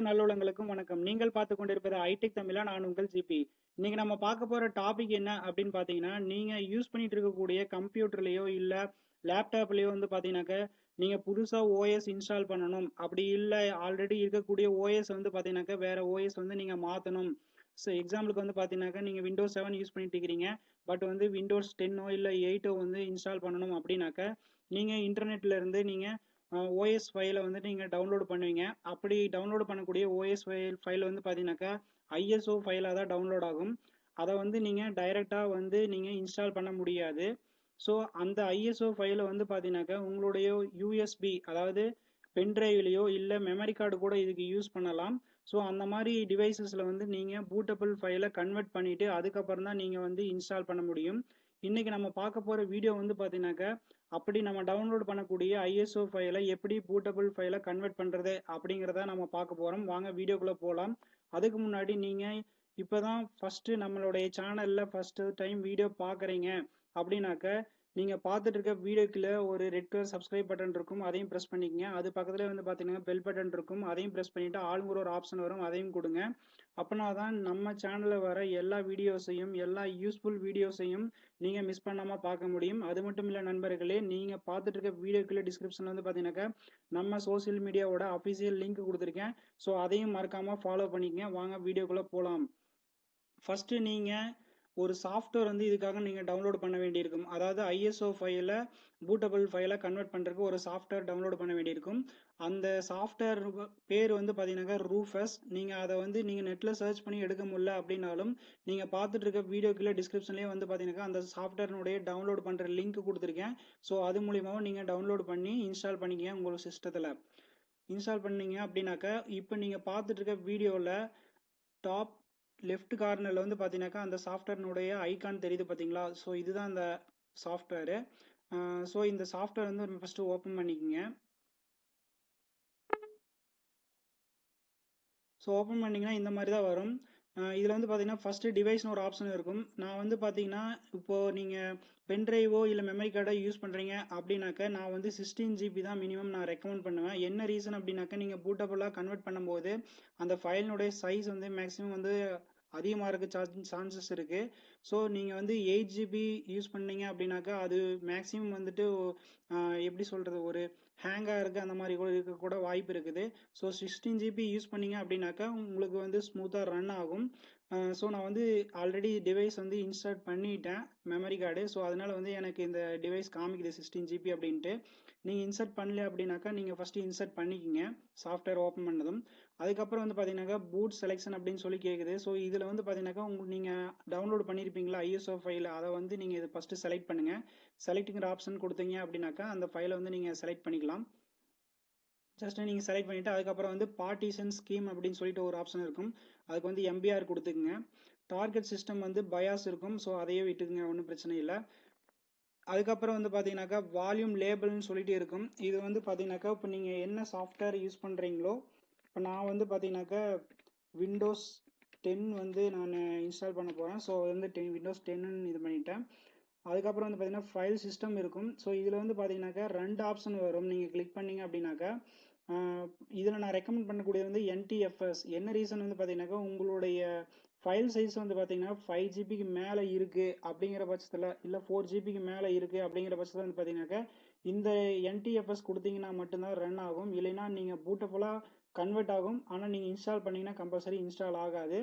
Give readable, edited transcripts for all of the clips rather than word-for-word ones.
நல்லுள்ளங்களுக்கும் வணக்கம். நீங்கள் பார்த்துக் கொண்டிருப்பது ஐடெக் தமிழா. நான் உங்கள் ஜிபி. இன்னைக்கு நம்ம பார்க்க போற டாபிக் என்ன அப்படின்னு பார்த்தீங்கன்னா, நீங்க யூஸ் பண்ணிட்டு இருக்கக்கூடிய கம்ப்யூட்டர்லயோ இல்ல லேப்டாப்லயோ வந்து பார்த்தீங்கன்னாக்க நீங்க புதுசா ஓஎஸ் இன்ஸ்டால் பண்ணணும். அப்படி இல்ல ஆல்ரெடி இருக்கக்கூடிய ஓஎஸ் வந்து பார்த்தீங்கன்னாக்க வேற ஓஎஸ் வந்து நீங்க மாத்தணும். ஸோ எக்ஸாம்பிளுக்கு வந்து பார்த்தீங்கன்னாக்க நீங்க விண்டோஸ் 7 யூஸ் பண்ணிட்டு இருக்கிறீங்க. பட் வந்து விண்டோஸ் 10ஓ இல்ல 8ஓ வந்து இன்ஸ்டால் பண்ணணும் அப்படின்னாக்க நீங்க இன்டர்நெட்ல இருந்து நீங்க ஓஎஸ் ஃபைலை வந்து நீங்கள் டவுன்லோட் பண்ணுவீங்க. அப்படி டவுன்லோட் பண்ணக்கூடிய ஓஎஸ் ஃபைல் வந்து பார்த்தீங்கன்னாக்கா ஐஎஸ்ஓ ஃபைலாக தான் டவுன்லோட் ஆகும். அதை வந்து நீங்கள் டைரெக்டாக வந்து நீங்கள் இன்ஸ்டால் பண்ண முடியாது. ஸோ அந்த ஐஎஸ்ஓ ஃபைலை வந்து பார்த்தீங்கன்னாக்கா உங்களுடைய யூஎஸ்பி அதாவது பென்ட்ரைவ்லையோ இல்லை மெமரி கார்டு கூட இதுக்கு யூஸ் பண்ணலாம். ஸோ அந்த மாதிரி டிவைசஸில் வந்து நீங்கள் பூட்டபிள் ஃபைலை கன்வெர்ட் பண்ணிவிட்டு அதுக்கப்புறம் தான் நீங்கள் வந்து இன்ஸ்டால் பண்ண முடியும். இன்றைக்கி நம்ம பார்க்க போகிற வீடியோ வந்து பார்த்தீங்கன்னாக்கா அப்படி நம்ம டவுன்லோட் பண்ணக்கூடிய ஐஎஸ்ஓ ஃபைலை எப்படி பூட்டபிள் ஃபைலை கன்வெர்ட் பண்ணுறது அப்படிங்கிறத நம்ம பார்க்க போகிறோம். வாங்க வீடியோக்குள்ளே போகலாம். அதுக்கு முன்னாடி நீங்கள் இப்போ தான் ஃபஸ்ட்டு நம்மளுடைய சேனலில் ஃபஸ்ட்டு டைம் வீடியோ பார்க்குறீங்க அப்படின்னாக்க நீங்கள் பார்த்துட்டு இருக்க வீடியோக்குள்ள ஒரு ரெட் கலர் சப்ஸ்கிரைப் பட்டன் இருக்கும், அதையும் ப்ரெஸ் பண்ணிக்கங்க. அது பக்கத்தில் வந்து பார்த்தீங்கன்னா பெல் பட்டன் இருக்கும், அதையும் ப்ரெஸ் பண்ணிவிட்டு ஆளுங்கிற ஒரு ஆப்ஷன் வரும், அதையும் கொடுங்க. அப்படின்னா தான் நம்ம சேனலில் வர எல்லா வீடியோஸையும் எல்லா யூஸ்ஃபுல் வீடியோஸையும் நீங்கள் மிஸ் பண்ணாமல் பார்க்க முடியும். அது மட்டும் இல்லை நண்பர்களே, நீங்கள் பார்த்துட்டு இருக்க வீடியோக்குள்ள டிஸ்கிரிப்ஷனில் வந்து பார்த்தீங்கன்னாக்கா நம்ம சோசியல் மீடியாவோட அஃபிஷியல் லிங்க் கொடுத்துருக்கேன். ஸோ அதையும் மறக்காமல் ஃபாலோ பண்ணிக்கங்க. வாங்க வீடியோக்குள்ளே போகலாம். ஃபஸ்ட்டு நீங்கள் ஒரு சாஃப்ட்வேர் வந்து இதுக்காக நீங்கள் டவுன்லோட் பண்ண வேண்டியிருக்கும். அதாவது ஐஎஸ்ஓ ஃபைலை பூட்டபிள் ஃபைலை கன்வெர்ட் பண்ணுறதுக்கு ஒரு சாஃப்ட்வேர் டவுன்லோட் பண்ண வேண்டியிருக்கும். அந்த சாஃப்ட்வேர் பேர் வந்து பார்த்தீங்கன்னாக்கா ரூஃபஸ். நீங்கள் அதை வந்து நீங்கள் நெட்டில் சர்ச் பண்ணி எடுக்க முடியல அப்படின்னாலும் நீங்கள் பார்த்துட்டு இருக்க வீடியோக்குள்ள டிஸ்கிரிப்ஷன்லேயே வந்து பார்த்தீங்கன்னாக்கா அந்த சாஃப்ட்வேர்னுடைய டவுன்லோட் பண்ணுற லிங்க் கொடுத்துருக்கேன். ஸோ அது மூலியமாகவும் நீங்கள் டவுன்லோட் பண்ணி இன்ஸ்டால் பண்ணிக்கங்க உங்களோட சிஸ்டத்தில். இன்ஸ்டால் பண்ணீங்க அப்படின்னாக்கா இப்போ நீங்கள் பார்த்துட்டு இருக்க வீடியோவில் டாப் லெஃப்ட் கார்னரில் வந்து பார்த்தீங்கன்னாக்கா அந்த சாஃப்ட்வேர்னுடைய ஐகான் தெரியுது பார்த்தீங்களா? ஸோ இதுதான் அந்த சாஃப்ட்வேரு. ஸோ இந்த சாஃப்ட்வேர் வந்து ஃபஸ்ட்டு ஓப்பன் பண்ணிக்கோங்க. ஸோ ஓப்பன் பண்ணிங்கன்னா இந்த மாதிரி தான் வரும். இதில் வந்து பார்த்தீங்கன்னா ஃபஸ்ட்டு டிவைஸ்னு ஒரு ஆப்ஷன் இருக்கும். நான் வந்து பார்த்தீங்கன்னா இப்போது நீங்கள் பென்ட்ரைவோ இல்லை மெமரி கார்டோ யூஸ் பண்ணுறீங்க அப்படின்னாக்க நான் வந்து 16 GB தான் மினிமம் நான் ரெக்கமெண்ட் பண்ணுவேன். என்ன ரீசன் அப்படின்னாக்க நீங்கள் பூட்டபுளாக கன்வெர்ட் பண்ணும்போது அந்த ஃபைலினுடைய சைஸ் வந்து மேக்ஸிமம் வந்து அதிகமாக இருக்க சான்சஸ் இருக்குது. ஸோ நீங்கள் வந்து 8 GB யூஸ் பண்ணீங்க அப்படின்னாக்கா அது மேக்ஸிமம் வந்துட்டு எப்படி சொல்கிறது, ஒரு ஹேங்காக இருக்குது அந்த மாதிரி கூட இருக்க கூட வாய்ப்பு இருக்குது. ஸோ 16 GB யூஸ் பண்ணீங்க அப்படின்னாக்கா உங்களுக்கு வந்து ஸ்மூத்தாக ரன் ஆகும். ஸோ நான் வந்து ஆல்ரெடி டிவைஸ் வந்து இன்ஸ்டால் பண்ணிட்டேன் மெமரி கார்டு. ஸோ அதனால் வந்து எனக்கு இந்த டிவைஸ் காமிக்குது 16 GB அப்படின்ட்டு. நீங்கள் இன்சர்ட் பண்ணல அப்படின்னாக்கா நீங்கள் ஃபஸ்ட்டு இன்சர்ட் பண்ணிக்கிங்க சாஃப்ட்வேர் ஓப்பன் பண்ணதும். அதுக்கப்புறம் வந்து பார்த்தீங்கன்னாக்கா பூட் செலெக்ஷன் அப்படின்னு சொல்லி கேட்குது. ஸோ இதில் வந்து பார்த்தீங்கன்னாக்கா நீங்கள் டவுன்லோட் பண்ணியிருப்பீங்களா ஐஎஸ்ஓ ஃபைல், அதை வந்து நீங்கள் இதை ஃபஸ்ட்டு செலக்ட் பண்ணுங்கள். செலக்ட்டுங்கிற ஆப்ஷன் கொடுத்தீங்க அப்படின்னாக்கா அந்த ஃபைலை வந்து நீங்கள் செலக்ட் பண்ணிக்கலாம். ஜஸ்ட் நீங்கள் செலக்ட் பண்ணிவிட்டு அதுக்கப்புறம் வந்து பார்ட்டிஷன் ஸ்கீம் அப்படின்னு சொல்லிட்டு ஒரு ஆப்ஷன் இருக்கும். அதுக்கு வந்து எம்பிஆர் கொடுத்துக்குங்க. டார்கெட் சிஸ்டம் வந்து பயாஸ் இருக்கும். ஸோ அதையே விட்டுக்குங்க, ஒன்றும் பிரச்சனை இல்லை. அதுக்கப்புறம் வந்து பார்த்தீங்கன்னாக்கா வால்யூம் லேபிள்னு சொல்லிட்டு இருக்கும். இது வந்து பார்த்தீங்கன்னாக்கா இப்போ நீங்கள் என்ன சாஃப்ட்வேர் யூஸ் பண்ணுறீங்களோ, இப்போ நான் வந்து பார்த்தீங்கன்னாக்கா விண்டோஸ் 10 வந்து நான் இன்ஸ்டால் பண்ண போகிறேன். ஸோ வந்து விண்டோஸ் 10ன்னு இது பண்ணிட்டேன். அதுக்கப்புறம் வந்து பார்த்தீங்கன்னா ஃபைல் சிஸ்டம் இருக்கும். ஸோ இதில் வந்து பார்த்தீங்கன்னாக்கா 2 ஆப்ஷன் வரும். நீங்கள் கிளிக் பண்ணீங்க அப்படின்னாக்கா இதில் நான் ரெக்கமெண்ட் பண்ணக்கூடியது வந்து NTFS. என்ன ரீசன் வந்து பார்த்தீங்கன்னாக்கா உங்களுடைய ஃபைல் சைஸ் வந்து பார்த்தீங்கன்னா 5 GBக்கு மேலே இருக்குது அப்படிங்கிற பட்சத்தில் இல்லை 4 GBக்கு மேலே இருக்குது அப்படிங்கிற பட்சத்தில் வந்து பார்த்தீங்கன்னாக்கா இந்த NTFS கொடுத்தீங்கன்னா மட்டும்தான் ரன் ஆகும். இல்லைன்னா நீங்கள் பூட்டபுளாக கன்வெர்ட் ஆகும். ஆனால் நீங்கள் இன்ஸ்டால் பண்ணிங்கன்னா கம்பல்சரி இன்ஸ்டால் ஆகாது.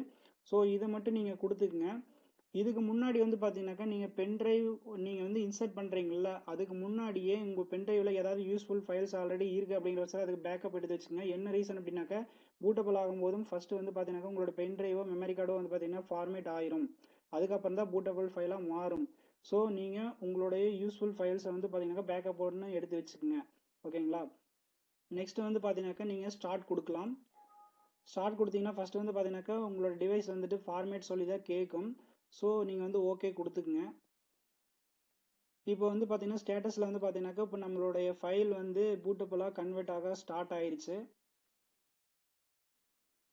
ஸோ இதை மட்டும் நீங்கள் கொடுத்துக்குங்க. இதுக்கு முன்னாடி வந்து பார்த்தீங்கன்னாக்கா நீங்கள் பென்ட்ரைவ் நீங்கள் வந்து இன்சர்ட் பண்ணுறீங்களா, அதுக்கு முன்னாடியே உங்கள் பென்ட்ரைவில் ஏதாவது யூஸ்ஃபுல் ஃபைல்ஸ் ஆல்ரெடி இருக்குது அப்படிங்கிற பட்சத்தில் அதுக்கு பேக்கப் எடுத்து வச்சுங்க. என்ன ரீசன் அப்படின்னாக்கா பூட்டபிள் ஆகும்போதும் ஃபஸ்ட்டு வந்து பார்த்தீங்கன்னாக்கா உங்களோட பென்ட்ரைவோ மெமரி கார்டோ வந்து பார்த்தீங்கன்னா ஃபார்மேட் ஆயிரும். அதுக்கப்புறம் தான் பூட்டபிள் ஃபைலாக மாறும். ஸோ நீங்கள் உங்களுடைய யூஸ்ஃபுல் ஃபைல்ஸை வந்து பார்த்தீங்கன்னாக்கா பேக்கப் ஒன்று எடுத்து வச்சுக்கோங்க. ஓகேங்களா? நெக்ஸ்ட் வந்து பார்த்தீங்கன்னாக்கா நீங்கள் ஸ்டார்ட் கொடுக்கலாம். ஸ்டார்ட் கொடுத்தீங்கன்னா ஃபஸ்ட்டு வந்து பார்த்தீங்கன்னாக்கா உங்களோட டிவைஸ் வந்துட்டு ஃபார்மேட் சொல்லி தான் கேட்கும். ஸோ நீங்கள் வந்து ஓகே கொடுத்துக்குங்க. இப்போ வந்து பார்த்தீங்கன்னா ஸ்டேட்டஸில் வந்து பார்த்தீங்கன்னாக்கா இப்போ நம்மளுடைய ஃபைல் வந்து பூட்டபுளாக கன்வெர்ட் ஆக ஸ்டார்ட் ஆயிடுச்சு.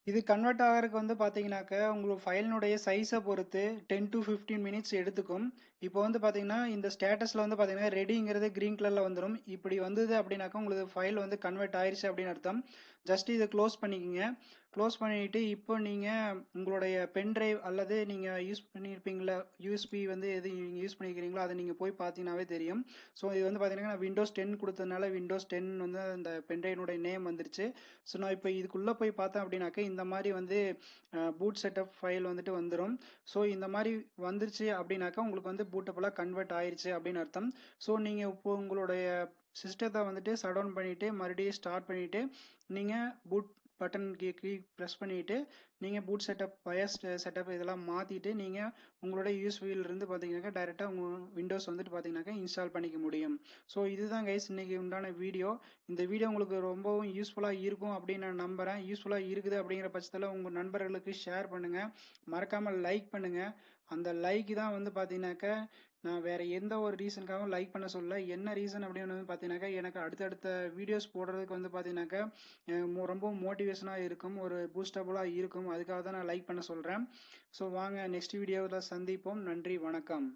இது கன்வெர்ட் ஆகிறதுக்கு வந்து பார்த்தீங்கன்னாக்கா உங்களுக்கு ஃபைலினுடைய சைஸை பொறுத்து 10 to 15 மினிட்ஸ் எடுத்துக்கும். இப்போ வந்து பார்த்தீங்கன்னா இந்த ஸ்டேட்டஸில் வந்து பார்த்தீங்கன்னா ரெடிங்கிறது க்ரீன் கலரில் வந்துடும். இப்படி வந்தது அப்படின்னாக்கா உங்களுக்கு ஃபைல் வந்து கன்வெர்ட் ஆயிடுச்சு அப்படின்னு அர்த்தம். ஜஸ்ட் இதை க்ளோஸ் பண்ணிக்கோங்க. க்ளோஸ் பண்ணிட்டு இப்போ நீங்கள் உங்களுடைய பென்ட்ரைவ் அல்லது நீங்கள் யூஸ் பண்ணியிருப்பீங்களா யூஎஸ்பி வந்து எது நீங்கள் யூஸ் பண்ணிக்கிறீங்களோ அதை நீங்கள் போய் பார்த்தீங்கன்னாவே தெரியும். ஸோ இது வந்து பார்த்தீங்கன்னா நான் விண்டோஸ் 10 கொடுத்ததுனால விண்டோஸ் 10 வந்து அந்த பென்ட்ரைவனுடைய நேம் வந்துருச்சு. ஸோ நான் இப்போ இதுக்குள்ளே போய் பார்த்தேன் அப்படின்னாக்க இந்த மாதிரி வந்து பூட் செட்டப் ஃபைல் வந்துட்டு வந்துடும். ஸோ இந்த மாதிரி வந்துருச்சு அப்படின்னாக்கா உங்களுக்கு வந்து பூட்டபுளாக கன்வெர்ட் ஆயிருச்சு அப்படின்னு அர்த்தம். ஸோ நீங்கள் இப்போ உங்களுடைய சிஸ்டத்தை வந்துட்டு ஷட் டவுன் பண்ணிவிட்டு மறுபடியும் ஸ்டார்ட் பண்ணிவிட்டு நீங்கள் பூட் பட்டன் கீ ப்ரெஸ் பண்ணிவிட்டு நீங்கள் பூட் செட்டப் பயஸ் செட்டப் இதெல்லாம் மாற்றிட்டு நீங்கள் உங்களோட யூஎஸ்பியிலிருந்து பார்த்தீங்கன்னாக்கா டைரெக்டாக உங்கள் விண்டோஸ் வந்துட்டு பார்த்தீங்கன்னாக்கா இன்ஸ்டால் பண்ணிக்க முடியும். ஸோ இதுதான் கைஸ் இன்றைக்கி உண்டான வீடியோ. இந்த வீடியோ உங்களுக்கு ரொம்பவும் யூஸ்ஃபுல்லாக இருக்கும் அப்படின்னு நான் நம்புகிறேன். யூஸ்ஃபுல்லாக இருக்குது அப்படிங்கிற பட்சத்தில் உங்கள் நண்பர்களுக்கு ஷேர் பண்ணுங்கள், மறக்காமல் லைக் பண்ணுங்கள். அந்த லைக் தான் வந்து பார்த்தீங்கன்னாக்கா நான் வேறு எந்த ஒரு ரீசனுக்காகவும் லைக் பண்ண சொல்ல. என்ன ரீசன் அப்படின்னு வந்து பார்த்தீங்கன்னாக்கா எனக்கு அடுத்தடுத்த வீடியோஸ் போடுறதுக்கு வந்து பார்த்தீங்கன்னாக்கா ரொம்ப மோட்டிவேஷனாக இருக்கும், ஒரு பூஸ்டபுளாக இருக்கும். அதுக்காக தான் நான் லைக் பண்ண சொல்கிறேன். ஸோ வாங்க நெக்ஸ்ட் வீடியோவில் சந்திப்போம். நன்றி, வணக்கம்.